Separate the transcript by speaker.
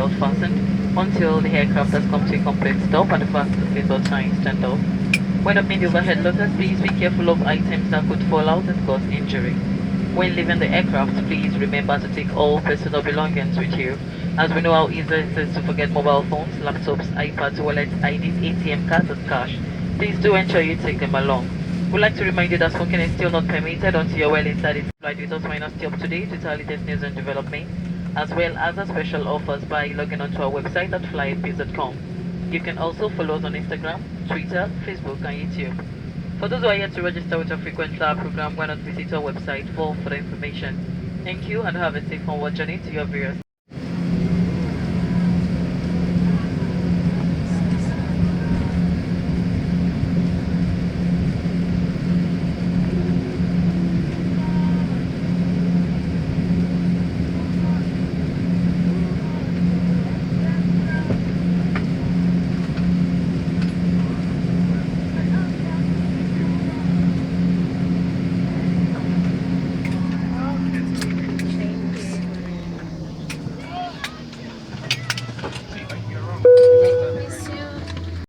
Speaker 1: seatbelt fastened until the aircraft has come to a complete stop and the fasten seatbelt sign is turned off. When opening the overhead lockers, please be careful of items that could fall out and cause injury. When leaving the aircraft, please remember to take all personal belongings with you, as we know how easy it is to forget mobile phones, laptops, iPads, wallets, IDs, ATM cards, and cash. Please do ensure you take them along. We'd like to remind you that smoking is still not permitted until you're well inside it. Flight with us might not stay up to date with our latest news and development, as well as our special offers by logging onto our website at flypeace.com. You can also follow us on Instagram, Twitter, Facebook, and YouTube. For those who are yet to register with a frequent flyer program, why not visit our website for further information. Thank you and have a safe onward journey to your various